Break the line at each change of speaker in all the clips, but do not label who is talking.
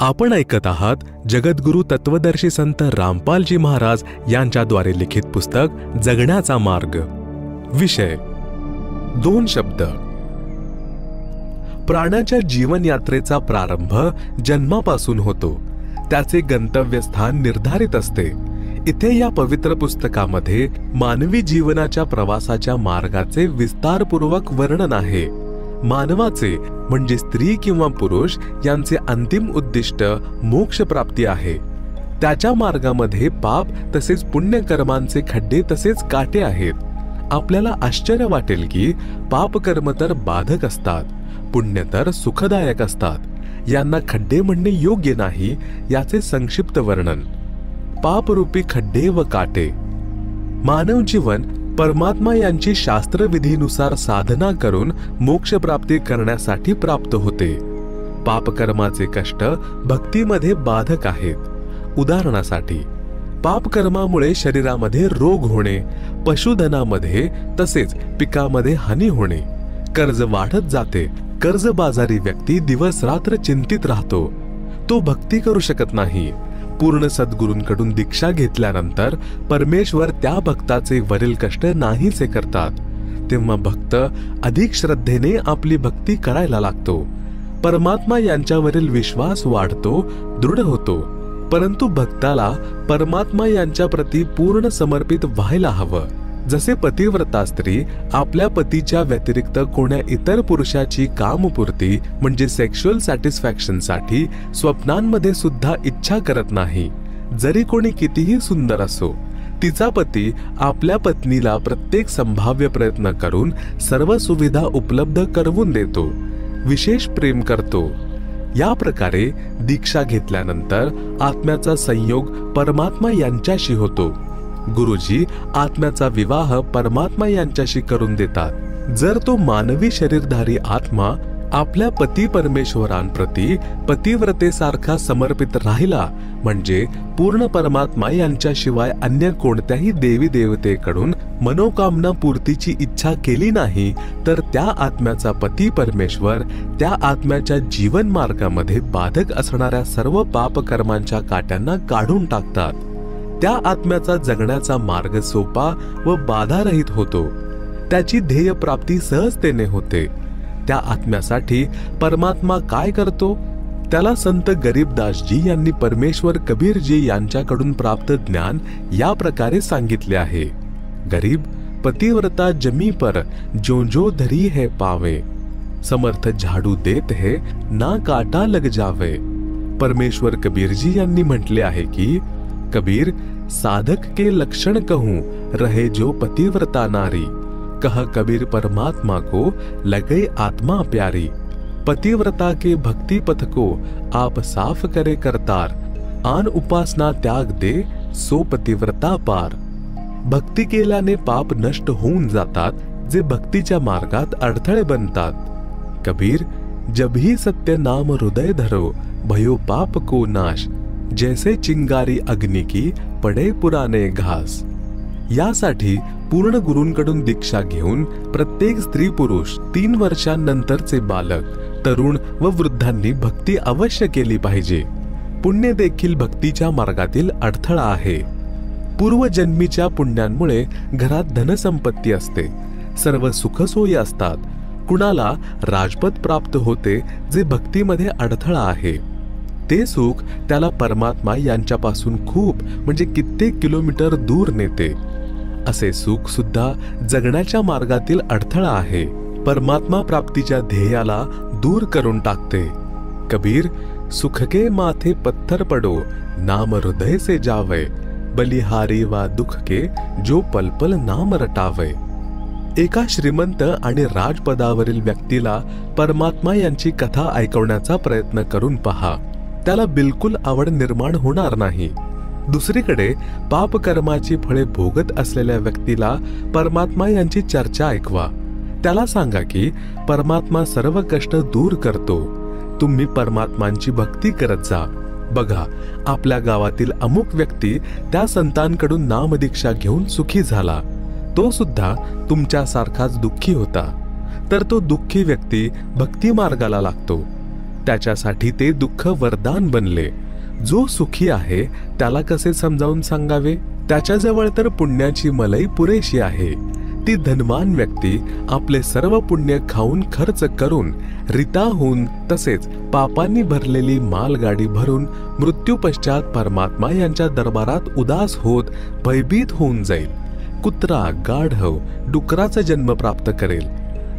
आपण ऐकत आहात जगद्गुरु तत्वदर्शी संत रामपालजी महाराज यांच्याद्वारे लिखित पुस्तक जगण्याचा मार्ग. विषय 2 शब्द. प्राण्याच्या जीवन यात्रेचा प्रारंभ जन्मापासून होतो. त्याचे गंतव्यस्थान निर्धारित असते. इथे या पवित्र पुस्तकामध्ये मानवी जीवनाच्या प्रवासाच्या मार्गाचे विस्तारपूर्वक वर्णन आहे. मानवाचे म्हणजे स्त्री किंवा पुरुष यांचे अंतिम उद्दिष्ट मोक्ष प्राप्ती आहे. त्याच्या मार्गामध्ये पाप तसेच पुण्यकर्मांचे खड्डे तसेच काटे आहेत. आपल्याला आश्चर्य वाटेल की पाप कर्म तर बाधक असतात, पुण्य तर सुखदायक असतात. यांना खड्डे म्हणणे योग्य नाही. याचे संक्षिप्त वर्णन. पापरूपी खड्डे व काटे. मानव जीवन परमात्मा यांची शास्त्रविधीनुसार साधना करून मोक्ष प्राप्ती करण्यासाठी प्राप्त होते. पापकर्माचे कष्ट भक्तीमध्ये बाधक आहेत. उदाहरणासाठी पापकर्मामुळे शरीरामध्ये रोग होणे, पशुधनामध्ये तसेच पिकामध्ये हानी होणे, कर्ज वाढत जाते. कर्जबाजारी व्यक्ती दिवस रात्र चिंतित राहतो. तो भक्ती करू शकत नाही. पूर्ण सद्गुरूंकडून दीक्षा घेतल्यानंतर परमेश्वर त्या भक्ताचे वरील कष्ट नाहीसे करतात. तेव्हा भक्त अधिक श्रद्धेने आपली भक्ती करायला लागतो. परमात्मा यांच्यावरील विश्वास वाढतो, दृढ होतो. परंतु भक्ताला परमात्मा यांच्या प्रती पूर्ण समर्पित व्हायला हवं. जसे पतिव्रता स्त्री आपल्या पतीच्या व्यतिरिक्त कोण्या इतर पुरुषाची कामपूर्ती म्हणजे सेक्शुअल सॅटिस्फॅक्शनसाठी स्वप्नांमध्ये सुद्धा इच्छा करत नाही. जरी कोणी कितीही सुंदर असो, तिचा पती आपल्या पत्नीला प्रत्येक संभाव्य प्रयत्न करून सर्व सुविधा उपलब्ध करवून देतो, विशेष प्रेम करतो. या प्रकारे दीक्षा घेतल्यानंतर आत्म्याचा संयोग परमात्मा यांच्याशी होतो. गुरुजी आत्म्याचा विवाह परमात्मा यांच्याशी करून देतात. जर तो मानवी शरीरधारी आत्मा आपल्या पती परमेश्वरांप्रती पतिव्रतेसारखा समर्पित राहिला म्हणजे पूर्ण परमात्मा यांच्याशिवाय अन्य कोणत्याही देवी देवतेकडून मनोकामना पूर्तीची इच्छा केली नाही, तर त्या आत्म्याचा पती परमेश्वर त्या आत्म्याच्या जीवन मार्गामध्ये बाधक असणाऱ्या सर्व पापकर्मांच्या काट्यांना काढून टाकतात. त्या आत्म्याचा जगण्याचा मार्ग सोपा व बाधारहित होतो. त्याची ध्येय प्राप्ती सहजतेने होते. त्या आत्म्यासाठी परमात्मा काय करतो? त्याला संत गरीबदासजी यांनी परमेश्वर कबीरजी यांच्याकडून प्राप्त ज्ञान या प्रकारे सांगितले आहे. गरीब पतिव्रता जमी पर जो जो धरी है पावे, समर्थ झाडू देत है ना काटा लग जावे. परमेश्वर कबीरजी यांनी म्हटले आहे की कबीर साधक के लक्षण कहूं रहे जो पतिव्रता नारी, कह कबीर परमात्मा को लगे आत्मा प्यारी. पतिव्रता के भक्ति पथ को आप साफ करे करतार, आन उपासना त्याग दे सो पतिव्रता पार. भक्ती केल्याने पाप नष्ट होऊन जातात, जे भक्तीच्या मार्गात अडथळे बनतात. कबीर जब ही सत्य नाम हृदय धरो भयो पाप को नाश, जैसे चिंगारी अग्नि की पडे पुराने घास. यासाठी पूर्ण गुरूंकडून दीक्षा घेऊन प्रत्येक स्त्री पुरुष 3 वर्षांनंतरचे बालक, तरुण व वृद्धांनी भक्ती अवश्य केली पाहिजे. पुण्य देखील भक्तीच्या मार्गातील अडथळा आहे. पूर्वजन्मीच्या पुण्यांमुळे घरात धनसंपत्ती असते, सर्व सुखसोयी असतात. कुणाला राजपद प्राप्त होते, जे भक्तीमध्ये अडथळा आहे. ते सुख त्याला परमात्मा यांच्यापासून खूप म्हणजे कित्येक किलोमीटर दूर नेते. असे सुख सुद्धा जगण्याच्या मार्गातील अडथळा आहे. परमात्मा प्राप्तीच्या ध्येयाला दूर करून टाकते. कबीर सुख के माथे पत्थर पडो नाम हृदय से जावे, बलिहारी वा दुख के जो पल पल नाम रटावे. एका श्रीमंत आणि राजपदावरील व्यक्तीला परमात्मा यांची कथा ऐकवण्याचा प्रयत्न करून पहा. त्याला बिलकुल आवड निर्माण होणार नाही. दुसरीकडे पापकर्माची फळे भोगत असलेल्या व्यक्तीला परमात्मा यांची चर्चा ऐकवा. त्याला सांगा की परमात्मा सर्व कष्ट दूर करतो. तुम्ही परमात्मांची भक्ती करत जा. बघा, आपल्या गावातील अमुक व्यक्ती त्या संतांकडून नामदीक्षा घेऊन सुखी झाला. तो सुद्धा तुमच्यासारखाच दुःखी होता. तर तो दुःखी व्यक्ती भक्ती मार्गाला लागतो. त्याच्यासाठी ते दुःख वरदान बनले. जो सुखी आहे त्याला कसे समजावून सांगावे? त्याच्याजवळ तर पुण्याची मलई पुरेशी आहे. ती धनवान व्यक्ती आपले सर्व पुण्य खाऊन खर्च करून रिता होऊन तसेच पापांनी भरलेली मालगाडी भरून मृत्यू पश्चात परमात्मा यांच्या दरबारात उदास होत भयभीत होऊन जाईल. कुत्रा, गाढव, डुकराचा जन्म प्राप्त करेल.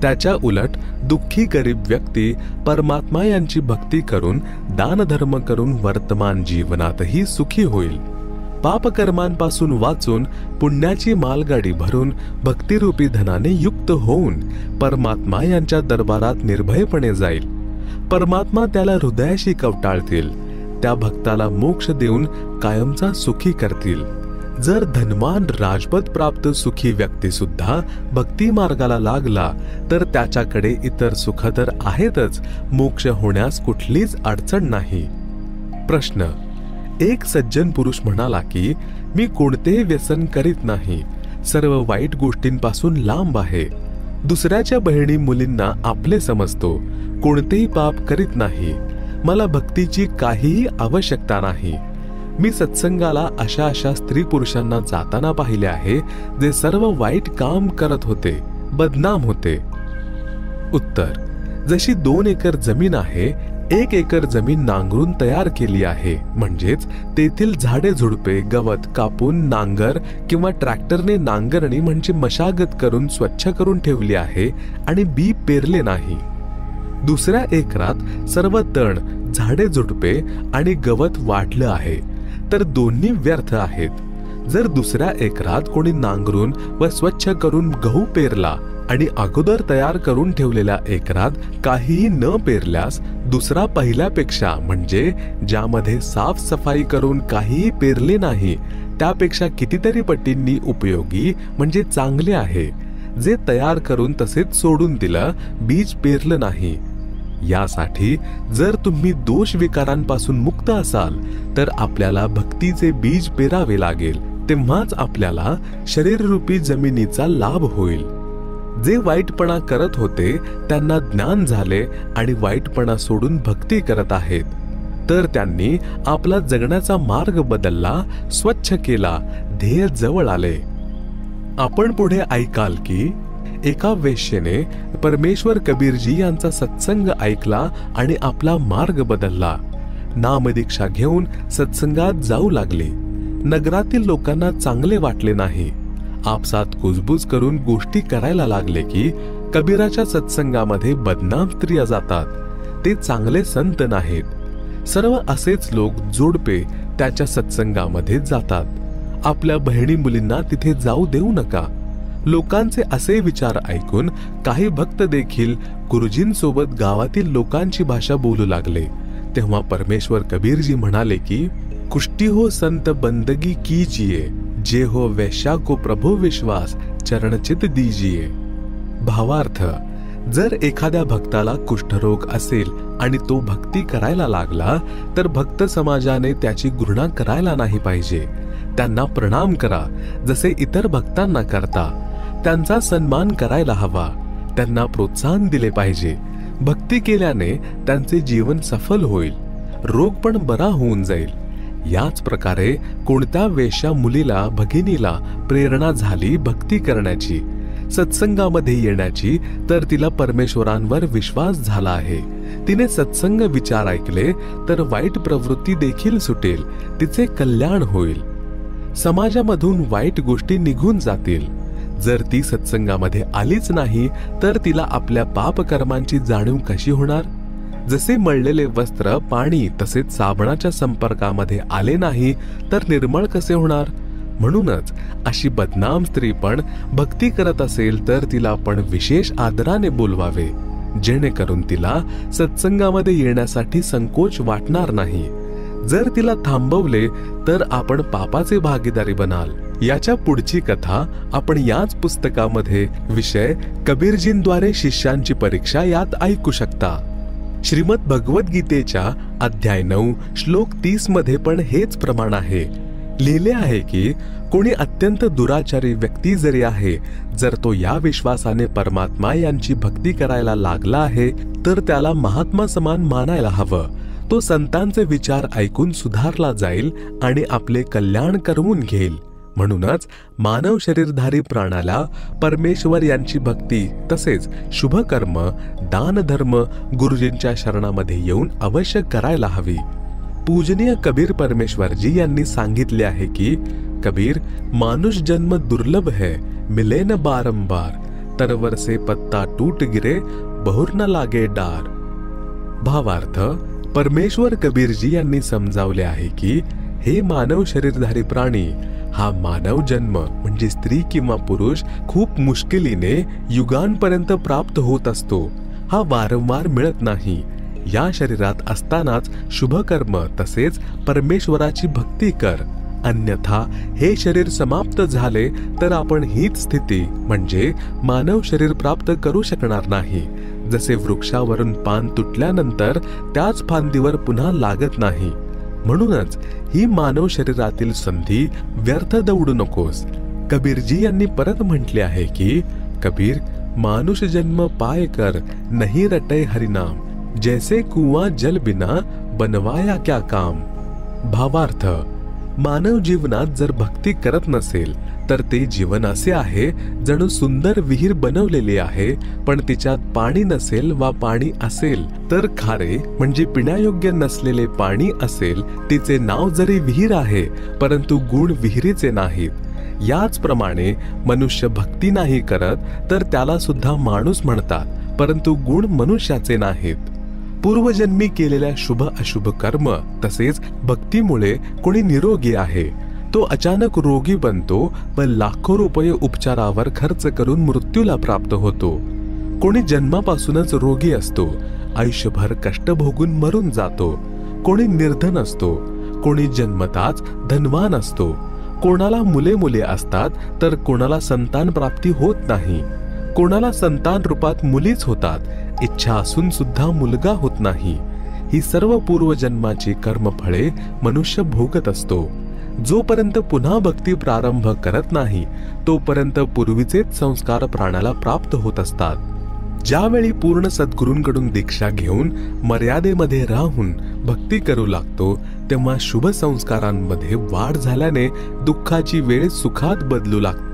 त्याच्या उलट दुःखी गरीब व्यक्ती परमात्मा यांची भक्ती करून दानधर्म करून वर्तमान जीवनातही सुखी होईल. पापकर्मांपासून वाचून पुण्याची मालगाडी भरून भक्तिरूपी धनाने युक्त होऊन परमात्मा यांच्या दरबारात निर्भयपणे जाईल. परमात्मा त्याला हृदयाशी कवटाळतील. त्या भक्ताला मोक्ष देऊन कायमचा सुखी करतील. जर धनवान राजपद प्राप्त सुखी व्यक्ती सुद्धा भक्ती मार्गाला लागला तर त्याच्याकडे इतर सुख तर आहेतच, मोक्ष होण्यास कुठलीच अडचण नाही. प्रश्न: एक सज्जन पुरुष म्हणाला की मी कोणतेही व्यसन करीत नाही, सर्व वाईट गोष्टींपासून लांब आहे. दुसऱ्याच्या बहिणी मुलींना आपले समजतो, कोणतेही पाप करीत नाही. मला भक्तीची काहीही आवश्यकता नाही. मी सत्संगाला अशा स्त्री पुरुषांना जाताना पाहिले आहे जे सर्व वाईट काम करत होते, बदनाम होते. उत्तर: जशी 2 एकर जमीन आहे, 1 एकर जमीन नांगरून तयार केली आहे, म्हणजेच तेथील झाडे झुडपे गवत कापून नांगर किंवा ट्रॅक्टरने नांगरणी म्हणजे मशागत करून स्वच्छ करून ठेवली आहे आणि बी पेरले नाही. दुसऱ्या एकरात सर्व तण, झाडे झुडपे आणि गवत वाढलं आहे, तर दोन्ही व्यर्थ आहेत. जर दुसऱ्या एकरात कोणी नांगरून व स्वच्छ करून गहू पेरला आणि अगोदर तयार करून ठेवलेल्या एकरात काहीही न पेरल्यास दुसरा पहिल्यापेक्षा म्हणजे ज्यामध्ये साफसफाई करून काहीही पेरले नाही त्यापेक्षा कितीतरी पटींनी उपयोगी म्हणजे चांगले आहे, जे तयार करून तसेच सोडून दिलं, बीज पेरलं नाही. यासाठी जर तुम्ही दोष विकारांपासून मुक्त असाल तर आपल्याला भक्तीचे बीज पेरावे लागेल. तेव्हाच आपल्याला शरीररूपी जमिनीचा लाभ होईल. जे वाईटपणा करत होते त्यांना ज्ञान झाले आणि वाईटपणा सोडून भक्ती करत आहेत, तर त्यांनी आपला जगण्याचा मार्ग बदलला, स्वच्छ केला, ध्येय जवळ आले. आपण पुढे ऐकाल की एका वेश्येने परमेश्वर कबीरजी यांचा सत्संग ऐकला आणि आपला मार्ग बदलला. नामदीक्षा घेऊन सत्संगात जाऊ लागली. नगरातील लोकांना चांगले वाटले नाही. आपसात कुजबूज करून गोष्टी करायला लागले की कबीराच्या सत्संगामध्ये बदनाम स्त्रिया जातात, ते चांगले संत नाहीत. सर्व असेच लोक जोडपे त्याच्या सत्संगामध्ये जातात. आपल्या बहिणी मुलींना तिथे जाऊ देऊ नका. लोकांचे असे विचार ऐकून काही भक्त देखील गुरुजींसोबत गावातील लोकांची भाषा बोलू लागले. तेव्हा परमेश्वर कबीरजी म्हणाले की कुष्टी हो संत बंदगी कीजिए, जे हो वैश्या को प्रभु विश्वास चरणचित दीजिए. भावार्थ: जर एखाद्या भक्ताला कुष्ठरोग असेल आणि तो भक्ती करायला लागला तर भक्त समाजाने त्याची घृणा करायला नाही पाहिजे. त्यांना प्रणाम करा जसे इतर भक्तांना करता. त्यांचा सन्मान करायला हवा. त्यांना प्रोत्साहन दिले पाहिजे. भक्ती केल्याने त्यांचे जीवन सफल होईल, रोग पण बरा होऊन जाईल. याच प्रकारे कोणत्या वेश्या मुलीला भगिनीला प्रेरणा झाली भक्ती करण्याची, सत्संगामध्ये येण्याची, तर तिला परमेश्वरांवर विश्वास झाला आहे. तिने सत्संग विचार ऐकले तर वाईट प्रवृत्ती देखील सुटेल, तिचे कल्याण होईल. समाजामधून वाईट गोष्टी निघून जातील. जर ती सत्संगामध्ये आलीच नाही तर तिला आपल्या पापकर्मांची जाणीव कशी होणार? जसे मळलेले वस्त्र पाणी तसेच साबणाच्या संपर्कामध्ये आले नाही तर निर्मळ कसे होणार? म्हणूनच अशी बदनाम स्त्री पण भक्ती करत असेल तर तिला आपण विशेष आदराने बोलवावे, जेणेकरून तिला सत्संगामध्ये येण्यासाठी संकोच वाटणार नाही. जर तिला थांबवले तर आपण पापाचे भागीदारी बनाल. याच्या पुढची कथा आपण याच पुस्तकामध्ये विषय कबीरजींद्वारे शिष्यांची परीक्षा यात ऐकू शकता. श्रीमद भगवद्गीतेच्या अध्याय 9 श्लोक 30 मध्ये पण हेच प्रमाण आहे. लिहिले आहे की कोणी अत्यंत दुराचारी व्यक्ती जरी आहे, जर तो या विश्वासाने परमात्मा यांची भक्ती करायला लागला आहे तर त्याला महात्मा समान मानायला हवं. तो संतांचे विचार ऐकून सुधारला जाईल आणि आपले कल्याण करवून घेईल. म्हणूनच मानव शरीरधारी प्राण्याला परमेश्वर यांची भक्ती तसेच शुभ कर्म, दान धर्म गुरुजींच्या शरणामध्ये येऊन अवश्य करायला हवी. पूजनीय कबीर परमेश्वरजी यांनी सांगितले आहे की कबीर, मानुष जन्म दुर्लभ है, मिले न बारंबार, तरवर से पत्ता टूट गिरे, बहुर न लागे डार. भावार्थ, परमेश्वर कबीरजी यांनी समजावले आहे की हे मानव शरीरधारी प्राणी, हा मानव जन्म म्हणजे स्त्री किंवा पुरुष खूप मुश्किलीने युगांपर्यंत प्राप्त होत असतो. हा वारंवार मिळत नाही. या शरीरात असतानाच शुभ कर्म तसेच परमेश्वराची भक्ती कर, अन्यथा हे शरीर समाप्त झाले तर आपण हीच स्थिती म्हणजे मानव शरीर प्राप्त करू शकणार नाही. जसे वृक्षावरून पान तुटल्यानंतर त्याच फांदीवर पुन्हा लागत नाही. म्हणूनच ही मानव शरीरातील संधी व्यर्थ दौडू नकोस. कबीरजी यांनी परत म्हटले आहे की कबीर, मानुष जन्म पाय कर, नहीं रटे हरिनाम, जैसे कुआं जल बिना बनवाया क्या काम. भावार्थ, मानव जीवनात जर भक्ती करत नसेल तर ते जीवन असे आहे जणू सुंदर विहीर बनवलेली आहे, पण तिच्यात पाणी नसेल वा पाणी असेल तर खारे म्हणजे पिण्यायोग्य नसलेले पाणी असेल. तिचे नाव जरी विहीर आहे परंतु गुण विहिरीचे नाहीत. याचप्रमाणे मनुष्य भक्ती नाही करत तर त्याला सुद्धा माणूस म्हणतात, परंतु गुण मनुष्याचे नाहीत. पूर्वजन्मी केलेल्या शुभ अशुभ कर्म तसेच भक्तीमुळे कोणी निरोगी आहे, तो अचानक रोगी बनतो व लाखो रुपये उपचारावर खर्च करून मृत्यूला प्राप्त होतो. कोणी जन्मापासूनच रोगी असतो, आयुष्यभर कष्ट भोगून मरून जातो. कोणी निर्धन असतो, कोणी जन्मताच धनवान असतो. कोणाला मुले मुले असतात तर कोणाला संतान प्राप्ती होत नाही. कोणाला संतान रूपात मुलीच होतात, इच्छा असून सुद्धा मुलगा होत नाही. ही सर्व पूर्वजन्माची कर्मफळे मनुष्य भोगत असतो. जोपर्यंत पुन्हा भक्ती प्रारंभ करत नाही तोपर्यंत पूर्वीचेच संस्कार प्राण्याला प्राप्त होत असतात. ज्यावेळी पूर्ण सद्गुरूंकडून दीक्षा घेऊन मर्यादेमध्ये राहून भक्ती करू लागतो तेव्हा शुभ संस्कारांमध्ये वाढ झाल्याने दुःखाची वेळ सुखात बदलू लागते.